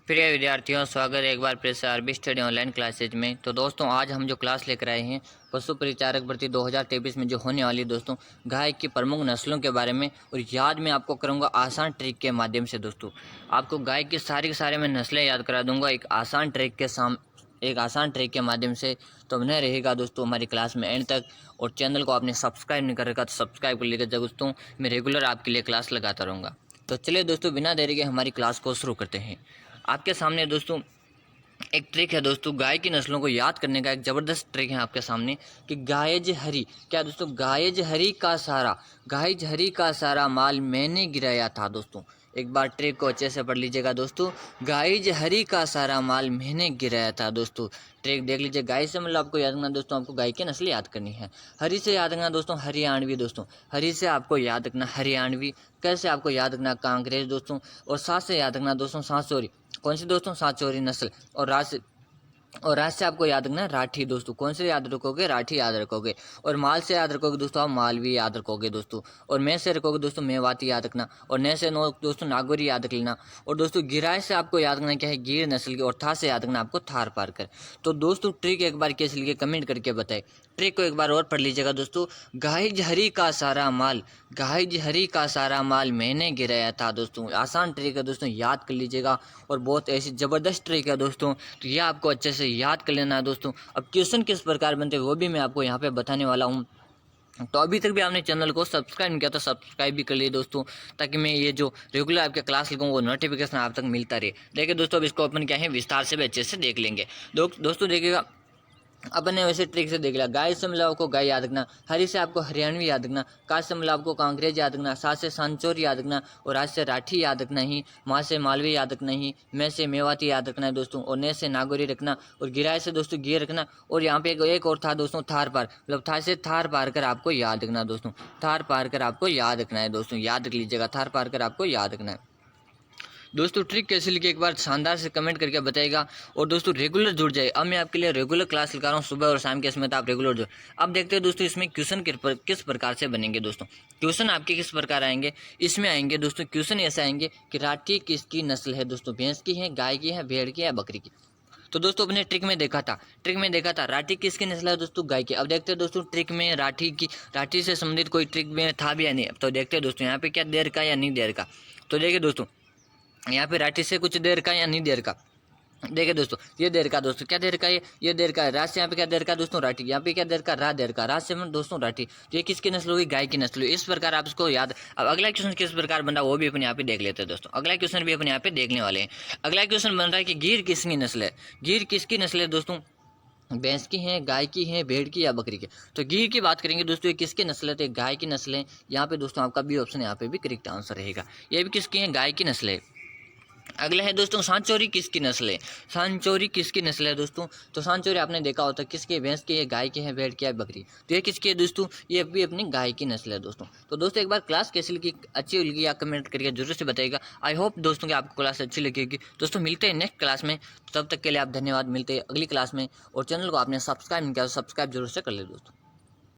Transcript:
प्रिय विद्यार्थियों, स्वागत है एक बार फिर से आरबी स्टडी ऑनलाइन क्लासेज में। तो दोस्तों, आज हम जो क्लास लेकर आए हैं पशु परिचारक भर्ती 2023 में जो होने वाली दोस्तों गाय की प्रमुख नस्लों के बारे में, और याद मैं आपको करूंगा आसान ट्रिक के माध्यम से। दोस्तों, आपको गाय की सारी मैं नस्लें याद करा दूंगा एक आसान ट्रिक के माध्यम से। तो बने रहेगा दोस्तों हमारी क्लास में एंड तक। और चैनल को आपने सब्सक्राइब नहीं कर रखा तो सब्सक्राइब कर लीजिएगा दोस्तों, मैं रेगुलर आपके लिए क्लास लगाता रहूँगा। तो चलिए दोस्तों, बिना देरी के हमारी क्लास को शुरू करते हैं। आपके सामने दोस्तों एक ट्रिक है दोस्तों, गाय की नस्लों को याद करने का एक ज़बरदस्त ट्रिक है आपके सामने कि गायज हरी, क्या दोस्तों, गायज हरी का सारा माल मैंने गिराया था। दोस्तों, एक बार ट्रिक को अच्छे से पढ़ लीजिएगा दोस्तों, गायज हरी का सारा माल मैंने गिराया था। दोस्तों, ट्रिक देख लीजिए। गाय से मतलब आपको याद करना दोस्तों, आपको गाय की नस्ल याद करनी है। हरी से याद रखना दोस्तों हरियाणवी। दोस्तों, हरी से आपको याद रखना हरियाणवी। कैसे आपको याद रखना, कांग्रेस दोस्तों। और सात से याद रखना दोस्तों सांचौरी। कौन सी दोस्तों, सांचौरी नस्ल। और राज से आपको याद रखना राठी। दोस्तों, कौन से याद रखोगे, राठी याद रखोगे। और माल से याद रखोगे दोस्तों, आप मालवी याद रखोगे दोस्तों। और मैं से रखोगे दोस्तों मेवाती याद रखना। और ने से नो दोस्तों नागौरी याद रख लेना। और दोस्तों गिराय से आपको याद रखना क्या है, गिर नस्ल की। और था से याद रखना आपको थार पारकर। तो दोस्तों ट्रिक एक बार कैसे लिखे कमेंट करके बताए। ट्रिक को एक बार और पढ़ लीजिएगा दोस्तों, गाहिज हरी का सारा माल मैंने गिराया था। दोस्तों, आसान ट्रिक है दोस्तों, याद कर लीजिएगा। और बहुत ऐसी ज़बरदस्त ट्रिक है दोस्तों, तो ये आपको अच्छे से याद कर लेना है दोस्तों। अब क्वेश्चन किस प्रकार बनते हैं वो भी मैं आपको यहाँ पे बताने वाला हूँ। तो अभी तक भी आपने चैनल को सब्सक्राइब नहीं किया तो सब्सक्राइब भी कर लिए दोस्तों, ताकि मैं ये जो रेगुलर आपके क्लास लगाऊँ वो नोटिफिकेशन आप तक मिलता रहे। देखिए दोस्तों, अब इसको अपन क्या है विस्तार से भी अच्छे से देख लेंगे। दोस्तों देखिएगा, अपन ने वैसे ट्रिक से देख लिया। गाय से मतलब आपको गाय याद रखना, हरी से आपको हरियाणवी याद रखना, काज से मतलब आपको कांग्रेज याद रखना, सा से सांचौर याद रखना, और राज से राठी याद रखना ही, माँ से मालवी याद रखना ही, मैं से मेवाती याद रखना है दोस्तों, और ने से नागौरी रखना, और गिराय से दोस्तों गिर रखना। और यहाँ पे एक और था दोस्तों थार पार, मतलब था से थार पार कर आपको याद रखना दोस्तों, थार पार कर आपको याद रखना है दोस्तों, याद रख लीजिएगा, थार पार कर आपको याद रखना है। दोस्तों ट्रिक कैसे लिखे एक बार शानदार से कमेंट करके बताएगा। और दोस्तों रेगुलर जुड़ जाए, अब मैं आपके लिए रेगुलर क्लास लगा रहा हूँ सुबह और शाम के समय, तो आप रेगुलर जुड़। अब देखते हैं दोस्तों इसमें क्वेश्चन किस प्रकार से बनेंगे। दोस्तों, क्वेश्चन आपके किस प्रकार आएंगे, इसमें आएंगे दोस्तों क्वेश्चन ऐसे आएंगे कि राठी किसकी नस्ल है। दोस्तों, भैंस की है, गाय की है, भेड़ की है, बकरी की। तो दोस्तों अपने ट्रिक में देखा था राठी किसकी नस्ल है दोस्तों, गाय की। अब देखते हैं दोस्तों ट्रिक में राठी से संबंधित कोई ट्रिक में था भी या नहीं। तो देखते हैं दोस्तों यहाँ पे क्या देर का या नहीं देर का। तो देखिए दोस्तों, यहाँ पे राठी से कुछ देर का या नहीं देर का। देखिए दोस्तों, ये देर का दोस्तों, क्या देर का है, ये देर का है। राज से यहाँ पे क्या देर का दोस्तों, राठी। यहाँ पे क्या देर का, रा देर का। राज से दोस्तों राठी। तो ये किसकी नस्ल होगी, गाय की नस्ल होगी। इस प्रकार आप इसको याद। अब अगला क्वेश्चन किस प्रकार बन रहा है वो भी अपन यहाँ पे देख लेते हैं दोस्तों। अगला क्वेश्चन भी अपन यहाँ पे देखने वाले हैं। अगला क्वेश्चन बन रहा है कि गिर किसकी नस्ल है। गिर किसकी नस्ल है दोस्तों, भैंस की है, गाय की है, भेड़ की या बकरी की। तो गिर की बात करेंगे दोस्तों, ये किसकी नस्ल है, तो गाय की नस्ल है। यहाँ पे दोस्तों आपका बी ऑप्शन यहाँ पे भी करेक्ट आंसर रहेगा। ये भी किसकी है, गाय की नस्ल है। अगला है दोस्तों सांचौरी किसकी नस्ल है। सांचौरी किसकी नस्ल है दोस्तों, तो सांचौरी आपने देखा होता है किसकी है, भैंस की है, गाय की है, भेड़ की है, बकरी। तो ये किसकी है दोस्तों, ये भी अपनी गाय की नस्ल है दोस्तों। तो दोस्तों एक बार क्लास कैसी लगी, अच्छी लगी या कमेंट करके जरूर से बताइएगा। आई होप दोस्तों कि आपको क्लास अच्छी लगेगी। दोस्तों मिलते हैं नेक्स्ट क्लास में, तब तक के लिए आप धन्यवाद। मिलते हैं अगली क्लास में। और चैनल को आपने सब्सक्राइब नहीं किया तो सब्सक्राइब जरूर से कर ले दोस्तों।